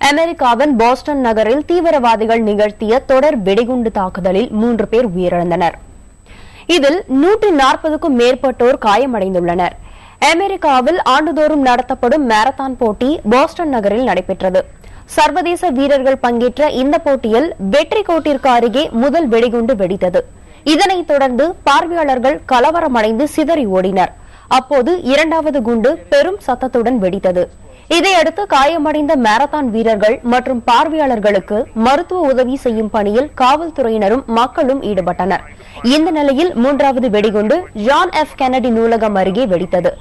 அமெரிக்காவின் போஸ்டன் நகரில் தீவிரவாதிகள் நிகழ்த்திய தொடர் வெடிகுண்டு தாக்குதலில் 3 பேர் உயிரிழந்தனர். இதில் 140க்கும் மேற்பட்டோர் காயமடைந்துள்ளனர். அமெரிக்காவில் ஆண்டுதோறும் நடத்தப்படும் மாரத்தான் போட்டி போஸ்டன் நகரில் நடைபெற்றது. சர்வதேச வீரர்கள் பங்கேற்ற இந்த போட்டியில் வெற்றி கோட்டிற்கு அருகே முதல் வெடிகுண்டு வெடித்தது. இதனைத் தொடர்ந்து பார்வையாளர்கள் கலவரமடைந்து சிதறி ஓடினர். அப்போது இரண்டாவது குண்டு பெரும் சத்தத்துடன் வெடித்தது. இதையடுத்து காயமடைந்த மாரத்தான் வீரர்கள் மற்றும் பார்வையாளர்களுக்கு மருத்துவ உதவி செய்யும் பணியில் காவல்துறையினரும் மக்களும் ஈடுபட்டனர். இந்த நிலையில் 3வது வெடிகுண்டு ஜான் எஃப் கென்னடி நூலகம் அருகே வெடித்தது.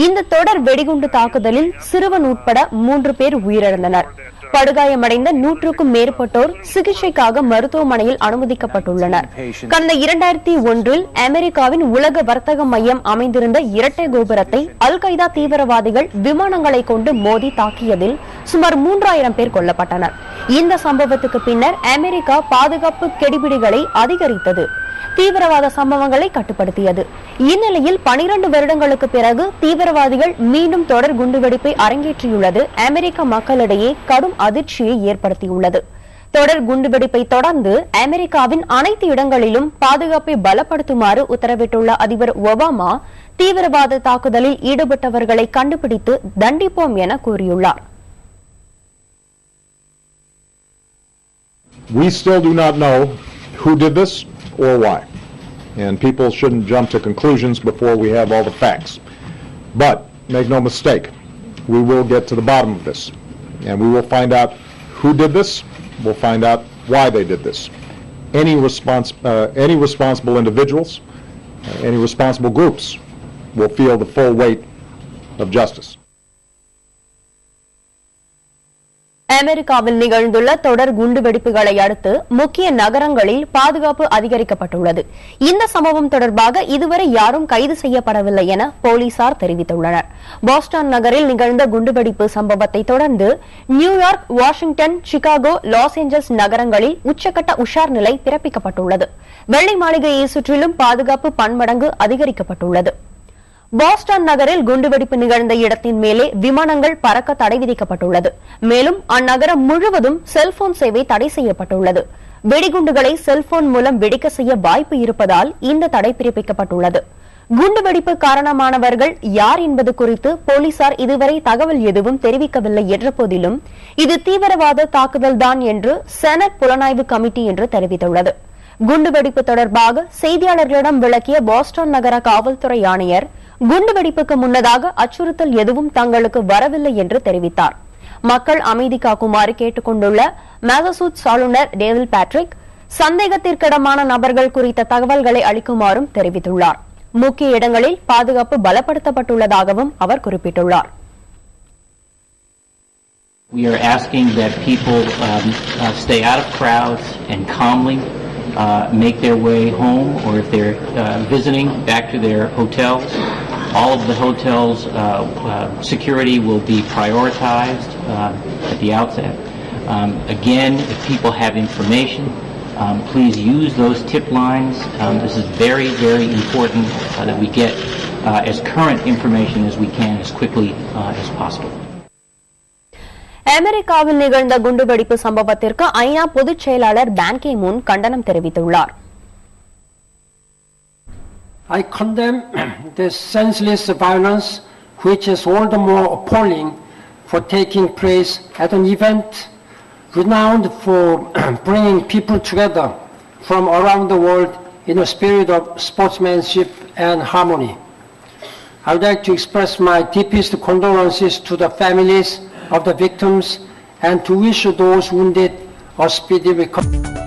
இந்த தொடர் வெடிகுண்டு தாக்குதலில் சிறுவன் உட்பட 3 பேர் உயிரிழந்தனர். படுகாயமடைந்த 100க்கும் மேற்பட்டோர் சிகிச்சைக்காக மருத்துவமனையில் அனுமதிக்கப்பட்டுள்ளனர். கடந்த 2001 அமெரிக்காவின் உலக வர்த்தக மையம் அமைந்திருந்த இரட்டை கோபுரத்தை அல் கைதா தீவிரவாதிகள் விமானங்களை கொண்டு மோதி தாக்கியதில் சுமார் 3000 பேர் கொல்லப்பட்டனர். இந்த சம்பவத்துக்கு பின்னர் அமெரிக்கா பாதுகாப்பு கெடிபிடிகளை அதிகரித்தது, தீவிரவாத சம்பவங்களை கட்டுப்படுத்தியது. இந்நிலையில் 12 வருடங்களுக்கு பிறகு தீவிரவாதிகள் மீண்டும் தொடர் குண்டுவெடிப்பை அரங்கேற்றியுள்ளது அமெரிக்க மக்களிடையே கடும் அதிர்ச்சியை ஏற்படுத்தியுள்ளது. தொடர் குண்டுவெடிப்பை தொடர்ந்து அமெரிக்காவின் அனைத்து இடங்களிலும் பாதுகாப்பை பலப்படுத்துமாறு உத்தரவிட்டுள்ள அதிபர் ஒபாமா தீவிரவாத தாக்குதலில் ஈடுபட்டவர்களை கண்டுபிடித்து தண்டிப்போம் என கூறியுள்ளார். We still do not know who did this or why, and people shouldn't jump to conclusions before we have all the facts. But make no mistake, we will get to the bottom of this, and we will find out who did this. We'll find out why they did this. Any responsible individuals, any responsible groups will feel the full weight of justice. அமெரிக்காவில் நிகழ்ந்துள்ள தொடர் குண்டுவெடிப்புகளை அடுத்து முக்கிய நகரங்களில் பாதுகாப்பு அதிகரிக்கப்பட்டுள்ளது. இந்த சம்பவம் தொடர்பாக இதுவரை யாரும் கைது செய்யப்படவில்லை என போலீசார் தெரிவித்துள்ளனர். போஸ்டன் நகரில் நிகழ்ந்த குண்டுவெடிப்பு சம்பவத்தை தொடர்ந்து New York, Washington, Chicago, Los Angeles நகரங்களில் உச்சக்கட்ட உஷார் நிலை பிறப்பிக்கப்பட்டுள்ளது. வெள்ளை மாளிகையை சுற்றிலும் பாதுகாப்பு பன்மடங்கு அதிகரிக்கப்பட்டுள்ளது. போஸ்டன் நகரில் குண்டுவெடிப்பு நிகழ்ந்த இடத்தின் மேலே விமானங்கள் பறக்க தடை விதிக்கப்பட்டுள்ளது. மேலும் அந்நகரம் முழுவதும் செல்போன் சேவை தடை செய்யப்பட்டுள்ளது. வெடிகுண்டுகளை செல்போன் மூலம் வெடிக்க செய்ய வாய்ப்பு இருப்பதால் இந்த தடை பிறப்பிக்கப்பட்டுள்ளது. குண்டுவெடிப்பு காரணமானவர்கள் யார் என்பது குறித்து போலீசார் இதுவரை தகவல் எதுவும் தெரிவிக்கவில்லை என்ற போதிலும் இது தீவிரவாத தாக்குதல்தான் என்று செனட் புலனாய்வு கமிட்டி என்று தெரிவித்துள்ளது. குண்டுவெடிப்பு தொடர்பாக செய்தியாளர்களிடம் விளக்கிய போஸ்டன் நகர காவல்துறை ஆணையர் குண்டுவெடிப்புக்கு முன்னதாக அச்சுறுத்தல் எதுவும் தங்களுக்கு வரவில்லை என்று தெரிவித்தார். மக்கள் அமைதி காக்குமாறு கேட்டுக் கொண்டுள்ள மாசசூட்ஸ் ஆளுநர் டேவில் பேட்ரிக் சந்தேகத்திற்கிடமான நபர்கள் குறித்த தகவல்களை அளிக்குமாறும் தெரிவித்துள்ளார். முக்கிய இடங்களில் பாதுகாப்பு பலப்படுத்தப்பட்டுள்ளதாகவும் அவர் குறிப்பிட்டுள்ளார். We are asking that people stay out of crowds and calmly make their way home, or if they're visiting, back to their hotels. All of the hotels' security will be prioritized at the outset. Again, if people have information, please use those tip lines. This is very, very important that we get as current information as we can as quickly as possible. அமெரிக்காவில் நிகழ்ந்த குண்டுவெடிப்பு சம்பவத்திற்கு ஐநா பொதுச் செயலாளர் பான் Ki Moon கண்டனம் தெரிவித்துள்ளார். I condemn this senseless violence, which is all the more appalling for taking place at an event renowned for bringing people together from around the world in a spirit of sportsmanship and harmony. I would like to express my deepest condolences to the families of the victims and to wish those wounded a speedy recovery.